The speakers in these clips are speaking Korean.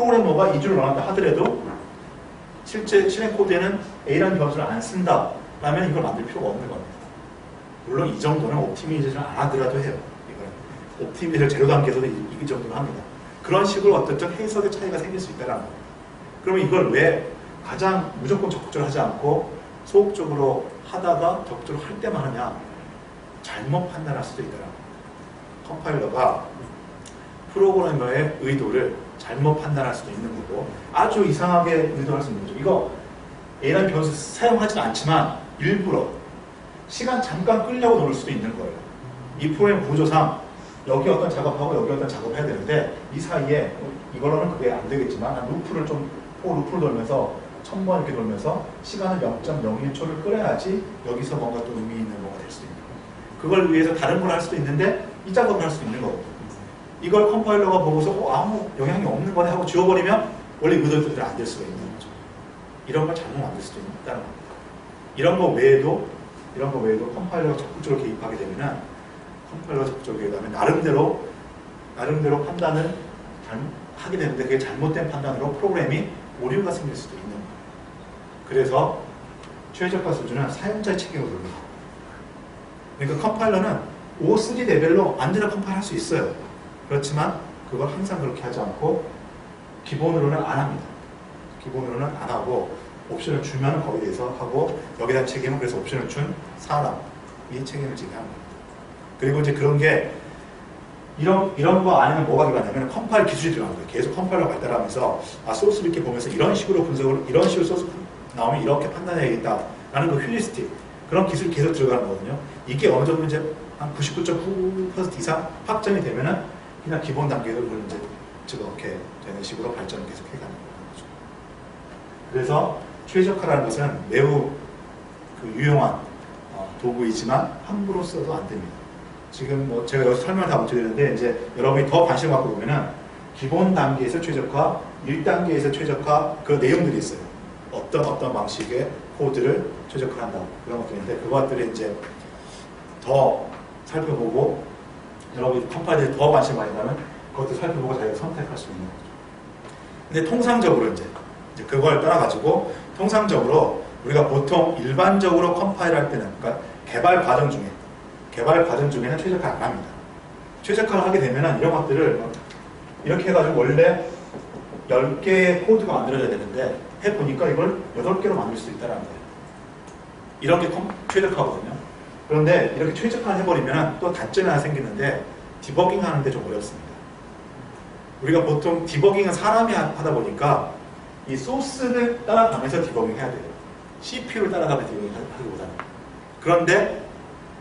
프로그래머가 2주를 넣었다 하더라도 실제 실행 코드에는 A라는 변수를 안 쓴다 라면 이걸 만들 필요가 없는 겁니다. 물론 이 정도는 옵티미제이션을 안 하더라도 해요. 이거는 옵티미제이션 제로 단계에서도 이 정도는 합니다. 그런 식으로 어떤 해석의 차이가 생길 수 있다는 거예요. 그러면 이걸 왜 가장 무조건 적극적으로 하지 않고 소극적으로 하다가 적극적으로 할 때만 하냐? 잘못 판단할 수도 있다는 거예요. 컴파일러가 프로그래머의 의도를 잘못 판단할 수도 있는 거고 아주 이상하게 의도할 수 있는 거죠. 이거 A라는 변수 사용하지는 않지만 일부러 시간 잠깐 끌려고 넣을 수도 있는 거예요. 이 프로그램 구조상 여기 어떤 작업하고 여기 어떤 작업해야 되는데 이 사이에 이걸로는 그게 안 되겠지만 한 루프를 루프를 돌면서 1000번 이렇게 돌면서 시간을 0.01초를 끌어야지 여기서 뭔가 또 의미 있는 뭐가 될 수도 있는 거예요. 그걸 위해서 다른 걸 할 수도 있는데 이 작업을 할 수도 있는 거거든요. 이걸 컴파일러가 보고서 아무 영향이 없는 거네 하고 지워버리면 원래 의도대로 안 될 수가 있는 거죠. 이런 걸 잘못 만들 수도 있다는 겁니다. 이런 거 외에도 컴파일러가 적극적으로 개입하게 되면은 컴파일러가 적극적으로 개입하면 나름대로 판단을 하게 되는데 그게 잘못된 판단으로 프로그램이 오류가 생길 수도 있는 거예요. 그래서 최적화 수준은 사용자의 책임을 물는 거예요. 그러니까 컴파일러는 O3 레벨로 언제나 컴파일할 수 있어요. 그렇지만 그걸 항상 그렇게 하지 않고 기본으로는 안 합니다. 기본으로는 안 하고 옵션을 주면 거기에 대해서 하고 여기에 대한 책임은 그래서 옵션을 준 사람이 책임을 지게 합니다. 그리고 이제 그런 게 이런 거 아니면 뭐가 들어가냐면 컴파일 기술이 들어가는 거예요. 계속 컴파일러 발달하면서 소스를 이렇게 보면서 이런 식으로 분석을 이런 식으로 소스 나오면 이렇게 판단해야겠다 라는 그 휴리스틱 그런 기술이 계속 들어가는 거거든요. 이게 어느 정도 이제 한 99.9% 이상 확정이 되면은 그냥 기본 단계로 그걸 이제 즐겁게 되는 식으로 발전을 계속 해가는 거죠. 그래서 최적화라는 것은 매우 유용한 도구이지만 함부로 써도 안 됩니다. 지금 뭐 제가 여기서 설명을 다 못 드리는데 이제 여러분이 더 관심을 갖고 보면은 기본 단계에서 최적화, 1단계에서 최적화 그 내용들이 있어요. 어떤 방식의 코드를 최적화한다고 그런 것들인데 그것들을 이제 더 살펴보고 여러분이 컴파일러에 더 관심 많이 가면 그것도 살펴보고 자기가 선택할 수 있는 거죠. 근데 통상적으로 이제 그걸 따라가지고 통상적으로 우리가 보통 일반적으로 컴파일할 때는 그러니까 개발 과정 중에는 최적화 안 합니다. 최적화를 하게 되면은 이런 것들을 이렇게 해가지고 원래 10개의 코드가 만들어져야 되는데 해보니까 이걸 8개로 만들 수 있다는 거예요. 이런 게 최적화거든요. 그런데 이렇게 최적화를 해버리면 또 단점이 하나 생기는데 디버깅 하는데 좀 어렵습니다. 우리가 보통 디버깅은 사람이 하다 보니까 이 소스를 따라가면서 디버깅 해야 돼요. CPU를 따라가면서 디버깅 하기보다는. 그런데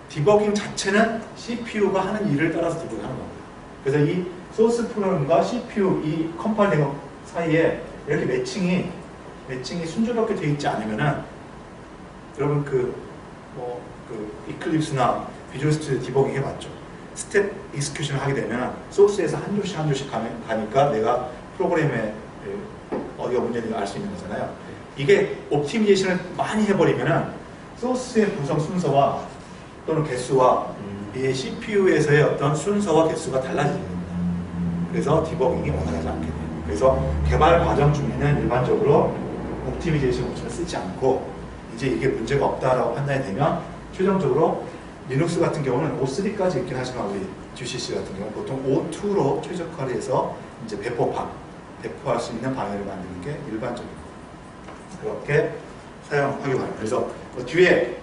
디버깅 자체는 CPU가 하는 일을 따라서 디버깅 하는 겁니다. 그래서 이 소스 프로그램과 CPU, 이 컴파일러 사이에 이렇게 매칭이 순조롭게 되어 있지 않으면은 여러분 이클립스나 비주얼 스튜디오 디버깅 해봤죠. 스텝 익스큐션을 하게 되면 소스에서 한 조씩 가니까 내가 프로그램에 어디가 문제인지 알 수 있는 거잖아요. 이게 옵티미제이션을 많이 해버리면은 소스의 구성 순서와 또는 개수와 이 CPU에서의 어떤 순서와 개수가 달라지게 됩니다. 그래서 디버깅이 원활하지 않게 돼요. 그래서 개발 과정 중에는 일반적으로 옵티미제이션 옵션을 쓰지 않고 이제 이게 문제가 없다라고 판단이 되면 최종적으로 리눅스 같은 경우는 O3까지 있긴 하지만 우리 GCC 같은 경우 보통 O2로 최적화를 해서 이제 배포할 수 있는 방향을 만드는 게 일반적입니다. 그렇게 사용하기 바랍니다. 그래서 뒤에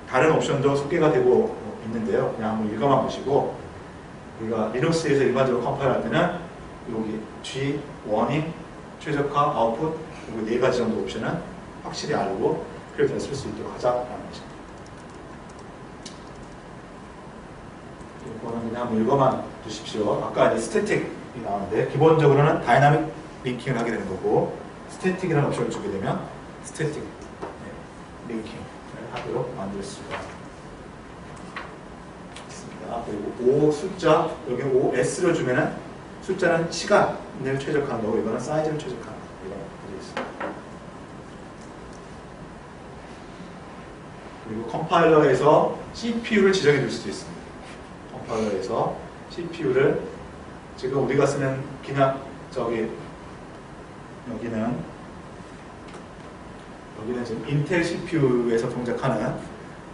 다른 옵션도 소개가 되고 있는데요. 그냥 한번 읽어만 보시고 우리가 리눅스에서 일반적으로 컴파일할 때는 여기 G, 워닝, 최적화, 아웃풋 그리고 4가지 정도 옵션은 확실히 알고 필요할 때 쓸 수 있도록 하자라는 것입니다. 이거는 그냥 한번 읽어만 두십시오. 아까 이제 스태틱이 나오는데 기본적으로는 다이나믹 링킹을 하게 되는 거고 스태틱이라는 옵션을 주게 되면 스태틱 링킹을 하도록 만들 수가 있습니다. 그리고 O 숫자 여기 OS를 주면은 숫자는 시간을 최적화하는 거고 이거는 사이즈를 최적화하는 거 이런 것들이 있습니다. 그리고 컴파일러에서 CPU를 지정해 줄 수도 있습니다. 컴파일러에서 CPU를 지금 우리가 쓰는 그냥 여기는 지금 인텔 CPU에서 동작하는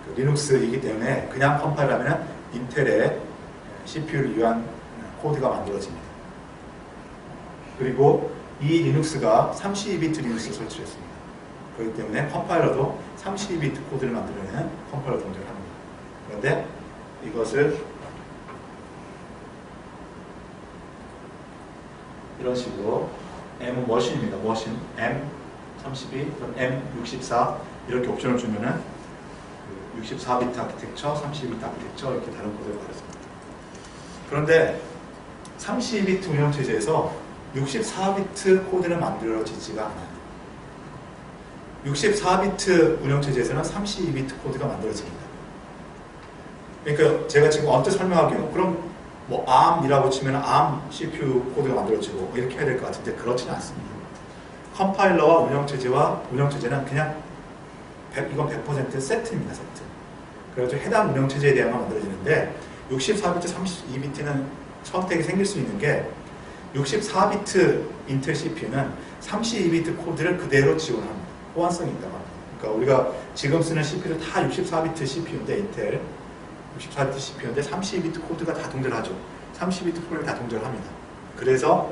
그 리눅스이기 때문에 그냥 컴파일하면 인텔의 CPU를 위한 코드가 만들어집니다. 그리고 이 리눅스가 32비트 리눅스 설치했습니다. 그렇기 때문에 컴파일러도 32비트 코드를 만들어내는 컴파일러 동작을 합니다. 그런데 이것을 이런 식으로 M 머신입니다. 머신 M32, M64 이렇게 옵션을 주면은 64비트 아키텍처, 32비트 아키텍처 이렇게 다른 코드를 가르칩니다. 그런데 32비트 운영체제에서 64비트 코드는 만들어지지가 않아요. 64비트 운영체제에서는 32비트 코드가 만들어집니다. 그러니까 제가 지금 언뜻 설명하기로 그럼 뭐 ARM이라고 치면 ARM CPU 코드가 만들어지고 이렇게 해야 될 것 같은데 그렇지는 않습니다. 컴파일러와 운영체제는 그냥 이건 100% 세트입니다. 세트. 그래서 해당 운영체제에 대한만 만들어지는데 64비트, 32비트는 선택이 생길 수 있는 게 64비트 인텔 CPU는 32비트 코드를 그대로 지원합니다. 호환성이 있다고 합니다. 그러니까 우리가 지금 쓰는 CPU도 다 64비트 CPU인데 인텔 64비트 CPU인데 32비트 코드가 다 동작을 하죠. 32비트 코드를 다 동작을 합니다. 그래서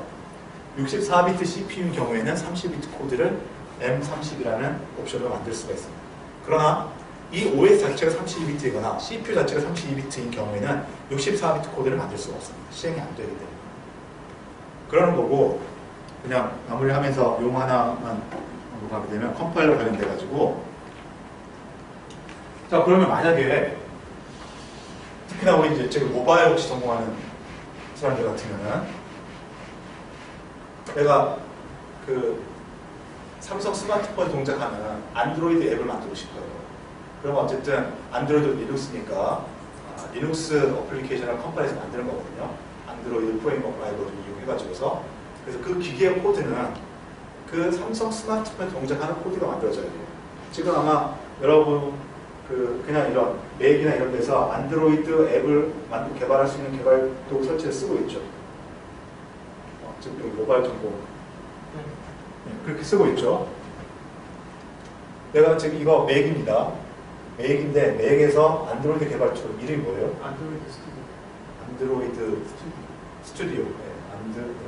64비트 CPU인 경우에는 32비트 코드를 M30이라는 옵션으로 만들 수가 있습니다. 그러나 이 OS 자체가 32비트이거나 CPU 자체가 32비트인 경우에는 64비트 코드를 만들 수가 없습니다. 시행이 안 되기 때문에. 그러는 거고 그냥 마무리하면서 용 하나만 가게 되면 컴파일러 관련돼 가지고 자 그러면 만약에 특히나 우리 이제 지금 모바일 혹시 전공하는 사람들 같으면은 내가 그 삼성 스마트폰에 동작하는 안드로이드 앱을 만들고 싶어요. 그러면 어쨌든 안드로이드 리눅스니까 리눅스 어플리케이션을 컴파일해서 만드는 거거든요. 안드로이드 프레임워크 라이브러리 이용해가지고서 그래서 그 기계의 코드는 그 삼성 스마트폰에 동작하는 코드가 만들어져야 돼요. 지금 아마 여러분 그냥 이런 맥이나 이런 데서 안드로이드 앱을 개발할 수 있는 개발 도구 설치를 쓰고 있죠. 지금 여기 모바일 정보 그렇게 쓰고 있죠. 내가 지금 이거 맥입니다. 맥인데 맥에서 안드로이드 개발 툴 이름이 뭐예요? 안드로이드 스튜디오. 안드로이드 스튜디오. 네, 안드로이드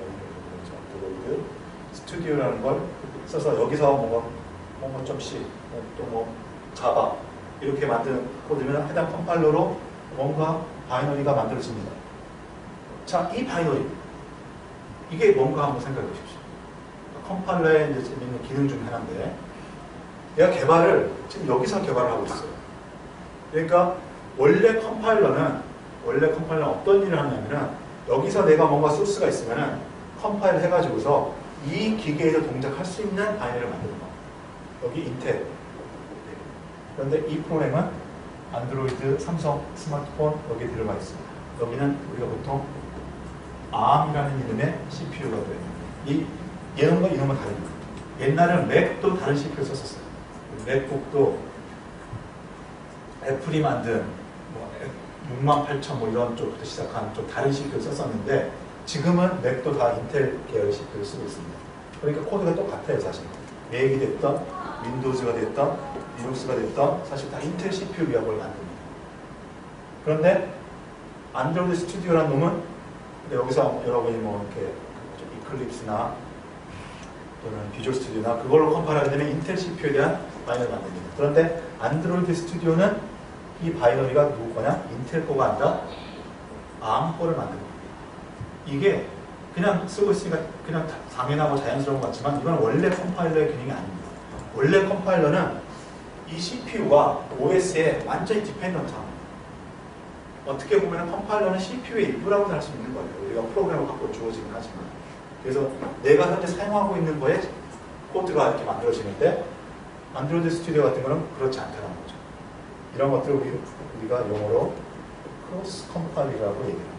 스튜디오라는 걸 써서 여기서 뭔가 좀 C 또 뭐 자바 이렇게 만드는 코드면 해당 컴파일러로 뭔가 바이너리가 만들어집니다. 자, 이 바이너리 이게 뭔가 한번 생각해 보십시오. 컴파일러에 이제 있는 기능 중 하나인데 내가 개발을 지금 여기서 개발을 하고 있어요. 그러니까 원래 컴파일러는 어떤 일을 하냐면은 여기서 내가 뭔가 소스가 있으면은 컴파일 해가지고서 이 기계에서 동작할 수 있는 바이너리를 만드는 겁니다. 여기 인텔. 그런데 이 프로그램은 안드로이드, 삼성 스마트폰 여기에 들어가 있습니다. 여기는 우리가 보통 ARM이라는 이름의 CPU가 돼요. 얘는과 이놈은 다릅니다. 옛날에는 맥도 다른 CPU 썼었어요. 맥북도 애플이 만든 68,000 뭐 이런 쪽부터 시작한 좀 다른 CPU 썼었는데 지금은 맥도 다 인텔 계열 CPU를 쓰고 있습니다. 그러니까 코드가 똑같아요, 사실. 맥이 됐던, 윈도우즈가 됐던, 리눅스가 됐던 사실 다 인텔 CPU 위한 걸 만듭니다. 그런데 안드로이드 스튜디오라는 놈은 여기서 여러분이 뭐 이렇게 이클립스나 또는 비주얼 스튜디오나 그걸로 컴파일하게 되면 인텔 CPU에 대한 바이너리 만듭니다. 그런데 안드로이드 스튜디오는 이 바이너리가 누구 거냐? 인텔 거가 아니라 ARM 거를 만든 겁니다. 이게 그냥 쓰고 있으니까 그냥 당연하고 자연스러운 것 같지만 이건 원래 컴파일러의 기능이 아닙니다. 원래 컴파일러는 이 CPU와 OS에 완전히 디펜던트합니다. 어떻게 보면 컴파일러는 CPU의 일부라고 할 수 있는 거예요. 우리가 프로그램을 갖고 주어지긴 하지만. 그래서 내가 현재 사용하고 있는 거에 코드가 이렇게 만들어지는데 안드로이드 스튜디오 같은 거는 그렇지 않다는 거죠. 이런 것들을 우리가 용어로 크로스 컴파일이라고 얘기합니다.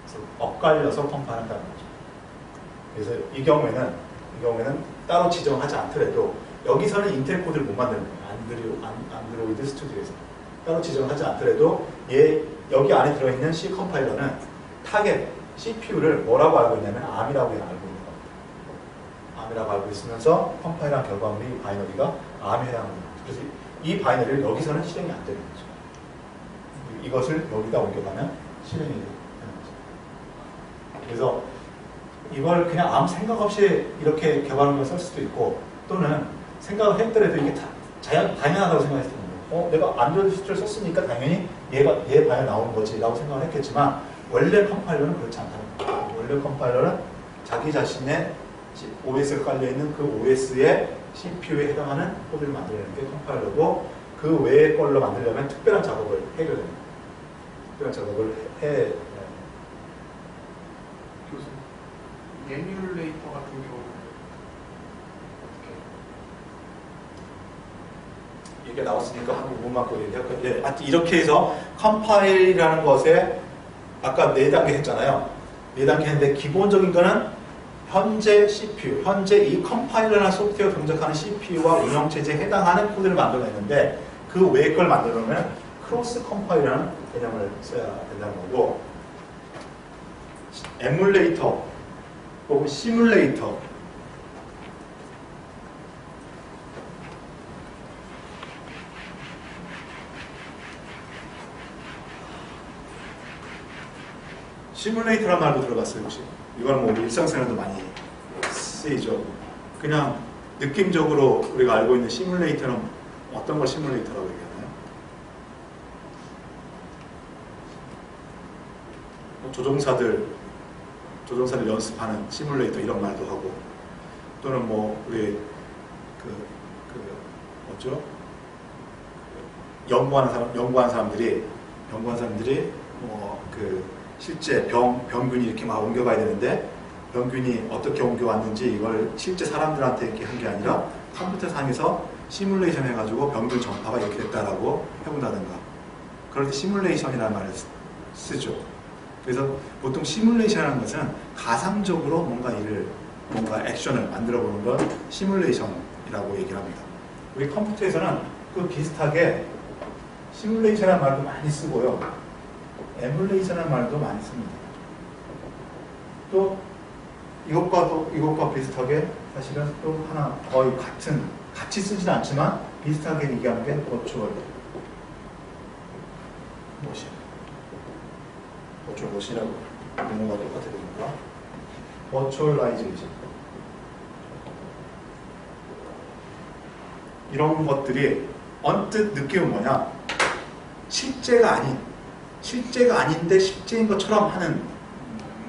그래서 엇갈려서 컴파일한다는 거죠. 그래서 이 경우에는 따로 지정하지 않더라도 여기서는 인텔 코드를 못 만드는 거예요. 안드로이드 스튜디오에서. 따로 지정하지 않더라도 여기 안에 들어있는 C 컴파일러는 타겟, CPU를 뭐라고 알고 있냐면 ARM이라고 알고 있는 겁니다. 암이라고 알고 있으면서 컴파일한 결과물이 이 바이너리가 암에 해당합니다. 그래서 이 바이너리를 여기서는 실행이 안 되는 거죠. 이것을 여기다 옮겨가면 실행이 되는 거죠. 그래서 이걸 그냥 아무 생각 없이 이렇게 개발물을 쓸 수도 있고, 또는 생각을 했더라도 이게 당연하다고 생각했을 텐데, 내가 안드로이드 시트를 썼으니까 당연히 얘 바이너 나오는 거지 라고 생각을 했겠지만, 원래 컴파일러는 그렇지 않다는 거예요. 원래 컴파일러는 자기 자신의 OS가 깔려있는 그 OS의 CPU에 해당하는 코드를 만들어내는 게 컴파일러고, 그 외의 걸로 만들려면 특별한 작업을 해야 됩니다. 특별한 작업을 해. 교수님, 에뮬레이터 같은 경우는 어떻게? 이게 나왔으니까 한 부분만 그 얘기할 건데, 하여튼 이렇게 해서 컴파일이라는 것에 아까 4단계 했잖아요. 4단계 했는데 기본적인 거는 현재 CPU, 현재 이 컴파일러나 소프트웨어 동작하는 CPU와 운영체제에 해당하는 코드를 만들어냈는데, 그 외의 걸 만들려면 크로스 컴파일이라는 개념을 써야 된다는 거고, 에뮬레이터 혹은 시뮬레이터, 시뮬레이터란 말도 들어봤어요, 혹시? 이거는 뭐 우리 일상생활에도 많이 쓰이죠. 그냥 느낌적으로 우리가 알고 있는 시뮬레이터는 어떤 걸 시뮬레이터라고 얘기하나요? 조종사들 연습하는 시뮬레이터 이런 말도 하고, 또는 뭐 우리 뭐죠? 연구하는 사람들이 실제 병균이 이렇게 막 옮겨가야 되는데, 병균이 어떻게 옮겨왔는지 이걸 실제 사람들한테 이렇게 한 게 아니라 컴퓨터 상에서 시뮬레이션 해가지고 병균 전파가 이렇게 됐다라고 해본다든가, 그럴 때 시뮬레이션이라는 말을 쓰죠. 그래서 보통 시뮬레이션이라는 것은 가상적으로 뭔가 액션을 만들어 보는 걸 시뮬레이션이라고 얘기를 합니다. 우리 컴퓨터에서는 그 비슷하게 시뮬레이션이라는 말도 많이 쓰고요, 에뮬레이션이라는 말도 많이 씁니다. 또 이것과 비슷하게 사실은 또 하나 거의 같이 쓰진 않지만 비슷하게 얘기하는 게 버추얼 모션이라고 용어가 똑같아 보니까 버추얼라이제이션, 이런 것들이 언뜻 느낌은 뭐냐, 실제가 아닌데 실제인 것처럼 하는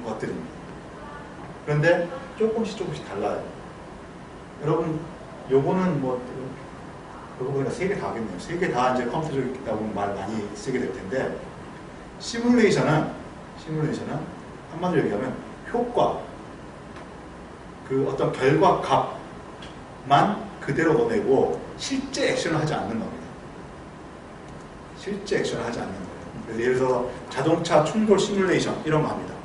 것들입니다. 그런데 조금씩 달라요. 여러분, 요거는 그러고 보니까 3개 다 하겠네요. 3개 다 이제 컴퓨터적이다고 말 많이 쓰게 될 텐데, 시뮬레이션은 한마디로 얘기하면 효과, 그 어떤 결과 값만 그대로 넣어내고 실제 액션을 하지 않는 겁니다. 실제 액션을 하지 않는 거예요. 그래서 예를 들어서 자동차 충돌 시뮬레이션 이런 거 합니다.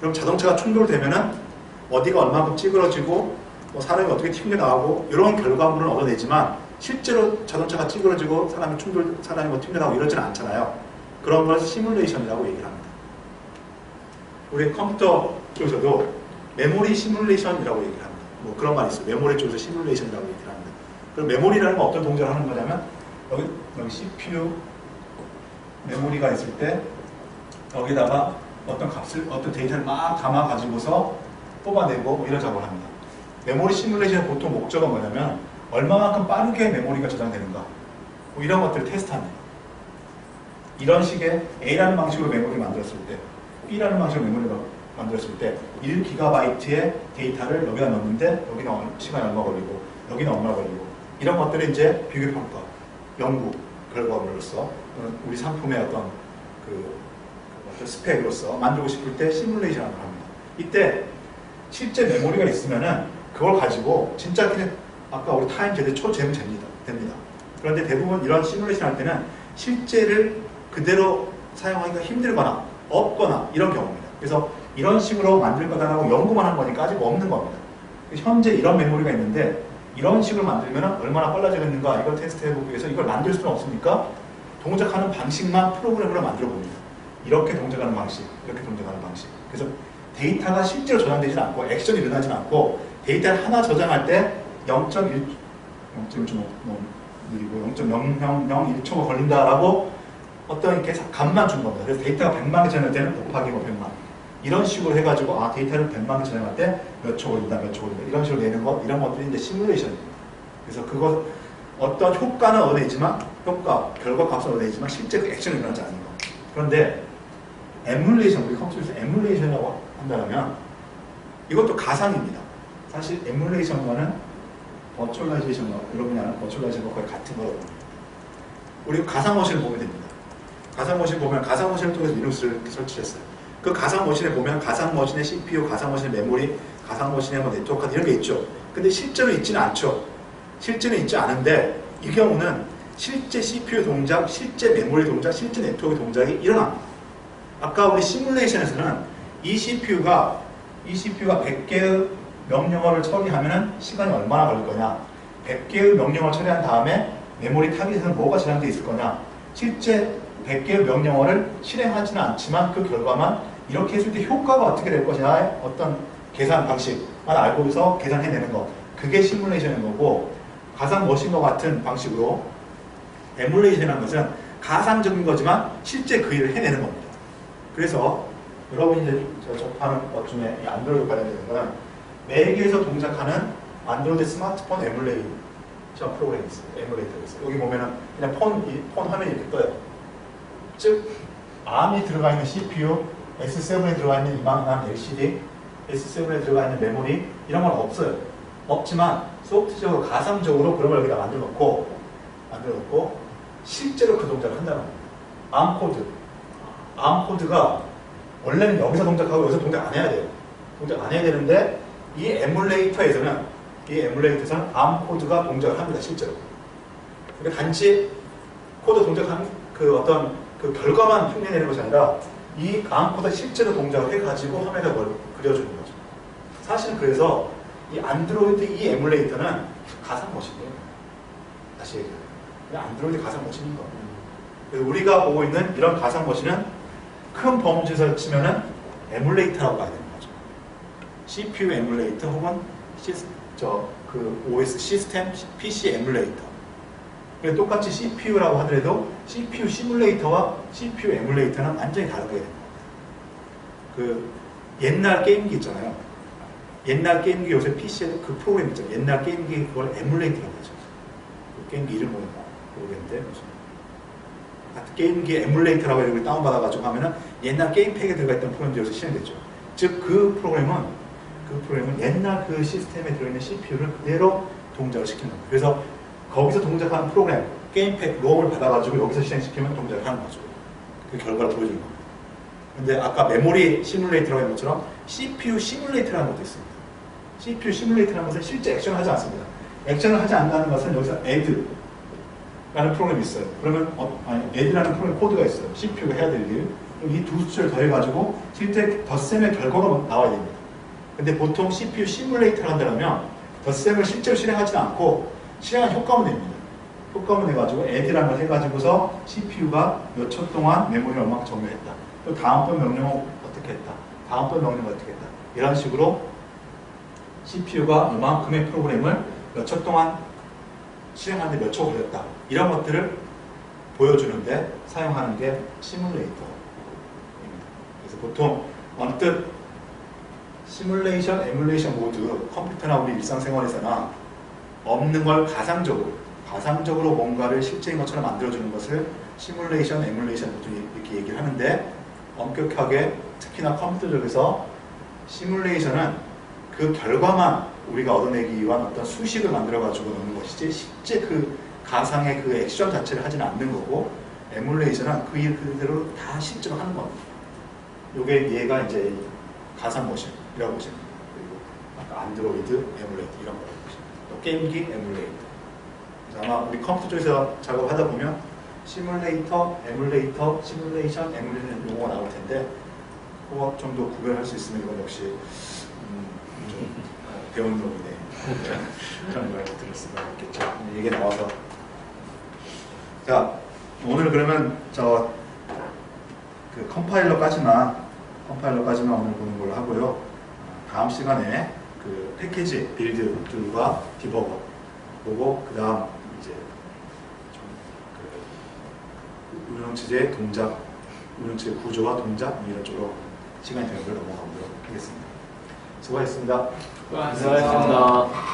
그럼 자동차가 충돌되면은 어디가 얼마큼 찌그러지고 사람이 어떻게 튕겨나가고 이런 결과물은 얻어내지만, 실제로 자동차가 찌그러지고 사람이 튕겨나가고 이러지는 않잖아요. 그런 걸 시뮬레이션이라고 얘기를 합니다. 우리 컴퓨터 쪽에서도 메모리 시뮬레이션이라고 얘기를 합니다. 뭐 그런 말이 있어요. 메모리 쪽에서 시뮬레이션이라고 얘기를 합니다. 그럼 메모리라는 건 어떤 동작을 하는 거냐면, 여기 CPU 메모리가 있을 때 여기다가 어떤 데이터를 막 담아가지고서 뽑아내고 이런 작업을 합니다. 메모리 시뮬레이션의 보통 목적은 뭐냐면, 얼마만큼 빠르게 메모리가 저장되는가, 이런 것들을 테스트합니다. 이런 식의 A라는 방식으로 메모리를 만들었을 때, B라는 방식으로 메모리를 만들었을 때 1GB의 데이터를 여기다 넣는데 여기는 시간이 얼마 걸리고 여기는 얼마 걸리고, 이런 것들을 이제 비교평가, 연구 결과물로서 우리 상품의 어떤 스펙으로서 만들고 싶을 때 시뮬레이션을 합니다. 이때 실제 메모리가 있으면은 그걸 가지고 진짜 그냥 아까 우리 타임 제대 초재면 됩니다. 그런데 대부분 이런 시뮬레이션 할 때는 실제를 그대로 사용하기가 힘들거나 없거나 이런 경우입니다. 그래서 이런 식으로 만들 거다라고 연구만 한 거니까 아직 없는 겁니다. 현재 이런 메모리가 있는데 이런 식으로 만들면 얼마나 빨라지겠는가, 이걸 테스트해보기 위해서 이걸 만들 수는 없으니까 동작하는 방식만 프로그램으로 만들어 봅니다. 이렇게 동작하는 방식, 이렇게 동작하는 방식. 그래서 데이터가 실제로 저장되지 않고 액션이 일어나지 않고 데이터를 하나 저장할 때 0.1 좀 느리고 0.0001초가 걸린다라고 어떤 계산 값만 준 겁니다. 그래서 데이터가 100만 개 저장할 때는 곱하기 100만. 이런 식으로 해가지고 데이터를 100만 개 저장할 때 몇 초 걸린다, 몇 초 걸린다. 이런 식으로 내는 것, 이런 것들이 이제 시뮬레이션입니다. 그래서 그거 어떤 효과는 얻어내지만 결과 값은 얻어내지만 실제 그 액션이 일어나지 않는 거. 그런데 에뮬레이션, 우리 컴퓨터에서 에뮬레이션이라고 한다면 이것도 가상입니다. 사실 에뮬레이션과는 버추얼라이제이션과 여러분이 아는 버추얼라이제이션과 거의 같은 거거든요. 우리 가상머신을 보면 됩니다. 가상머신 보면 가상머신을 통해서 리눅스를 설치했어요. 그 가상머신에 보면 가상머신의 CPU, 가상머신의 메모리, 가상머신의 뭐 네트워크 카드 이런 게 있죠. 근데 실제로 있지는 않죠. 실제는 있지 않은데 이 경우는 실제 CPU 동작, 실제 메모리 동작, 실제 네트워크 동작이 일어납니다. 아까 우리 시뮬레이션에서는 이 CPU가 100개의 명령어를 처리하면 시간이 얼마나 걸릴 거냐, 100개의 명령어를 처리한 다음에 메모리 타깃에는 뭐가 저장되어 있을 거냐, 실제 100개의 명령어를 실행하지는 않지만 그 결과만 이렇게 했을 때 효과가 어떻게 될 것이냐의 어떤 계산 방식만 알고 있어 계산해내는 것, 그게 시뮬레이션인 거고, 가상 머신과 같은 방식으로 에뮬레이션이라는 것은 가상적인 거지만 실제 그 일을 해내는 겁니다. 그래서 여러분이 이제 접하는 것 중에 이 안드로이드 관련된 거는 매개에서 동작하는 안드로이드 스마트폰 에뮬레이션 프로그램이 있어요. 에뮬레이터가 있어요. 여기 보면은 그냥 폰 화면이 이렇게 떠요. 즉, ARM이 들어가 있는 CPU, S7에 들어가 있는 이만한 LCD, S7에 들어가 있는 메모리, 이런 건 없어요. 없지만 소프트적으로 가상적으로 그런 걸 여기다 만들어 놓고 실제로 그 동작을 한다는 겁니다. ARM 코드가 원래는 여기서 동작하고 여기서 동작 안 해야 돼요. 동작 안 해야 되는데 이 에뮬레이터에서는 ARM 코드가 동작을 합니다. 실제로. 그러니까 단지 코드 동작하는 그 어떤 그 결과만 흉내내는 것이 아니라 이 ARM 코드가 실제로 동작을 해가지고 화면에 뭘 그려주는 거죠. 사실은 그래서 이 안드로이드 이 에뮬레이터는 가상머신이에요. 다시 얘기해요. 안드로이드 가상머신인 거예요. 그래서 우리가 보고 있는 이런 가상머신은 큰 범주에서 치면은 에뮬레이터라고 봐야 되는 거죠. CPU 에뮬레이터 혹은 OS 시스템 PC 에뮬레이터. 똑같이 CPU라고 하더라도 CPU 시뮬레이터와 CPU 에뮬레이터는 완전히 다르게 됩니다. 그 옛날 게임기 있잖아요. 옛날 게임기 요새 PC에 그 프로그램 있잖아요. 옛날 게임기 그걸 에뮬레이터라고 하죠. 그 게임기 이름 모르겠는데 무슨 게임기 에뮬레이터라고 해서 다운받아가지고 하면은 옛날 게임팩에 들어가 있던 프로그램들이 여기서 실행됐죠. 즉 그 프로그램은 옛날 그 시스템에 들어있는 CPU를 그대로 동작을 시키는 거예요. 그래서 거기서 동작하는 프로그램, 게임팩, 롬을 받아가지고 여기서 실행시키면 동작을 하는 거죠. 그 결과를 보여주는 겁니다. 근데 아까 메모리 시뮬레이터라고 한 것처럼 CPU 시뮬레이터라는 것도 있습니다. CPU 시뮬레이터라는 것은 실제 액션을 하지 않습니다. 액션을 하지 않는다는 것은 여기서 add라는 프로그램이 있어요. 그러면 add라는 프로그램 코드가 있어요. CPU가 해야 될 일. 이 두 숫자를 더해가지고 실제 덧셈의 결과가 나와야 됩니다. 근데 보통 CPU 시뮬레이터를 한다면 덧셈을 실제로 실행하지는 않고 실행한 효과만 냅니다. 효과만 내가지고 add라는 걸 해가지고서 CPU가 몇 초 동안 메모리를 얼마큼 점유했다. 또 다음번 명령을 어떻게 했다. 다음번 명령을 어떻게 했다. 이런 식으로 CPU가 이만큼의 프로그램을 몇 초 동안 실행하는데 몇 초 걸렸다. 이런 것들을 보여주는데 사용하는 게 시뮬레이터입니다. 그래서 보통 언뜻 시뮬레이션, 에뮬레이션 모두 컴퓨터나 우리 일상생활에서나 없는 걸 가상적으로 뭔가를 실제인 것처럼 만들어주는 것을 시뮬레이션, 에뮬레이션 이렇게 얘기를 하는데, 엄격하게 특히나 컴퓨터 쪽에서 시뮬레이션은 그 결과만 우리가 얻어내기 위한 어떤 수식을 만들어가지고 넣는 것이지 실제 그 가상의 그 액션 자체를 하지는 않는 거고, 에뮬레이션은 그 일 그대로 다 실제로 하는 겁니다. 요게 얘가 이제 가상 머신이라고 보시면 됩니다. 그리고 아까 안드로이드 에뮬레이터 이런 거라고 보시면 됩니다. 또 게임기 에뮬레이터. 아마 우리 컴퓨터 쪽에서 작업하다 보면 시뮬레이터, 에뮬레이터, 시뮬레이션, 에뮬레이션 용어가 나올 텐데 그거 정도 구별할 수 있으면 이건 역시 좀 배운 놈이네. 그런 걸 들을 수가 있겠죠. 이게 나와서 자, 오늘 그러면 그 컴파일러까지만 오늘 보는 걸로 하고요. 다음 시간에 그 패키지 빌드 툴과 디버거 보고 그 다음 이제 좀 운영체제의 동작, 운영체제 구조와 동작 이런 쪽으로 시간이 되는 걸 넘어가보도록 하겠습니다. 수고하셨습니다. 수고하셨습니다.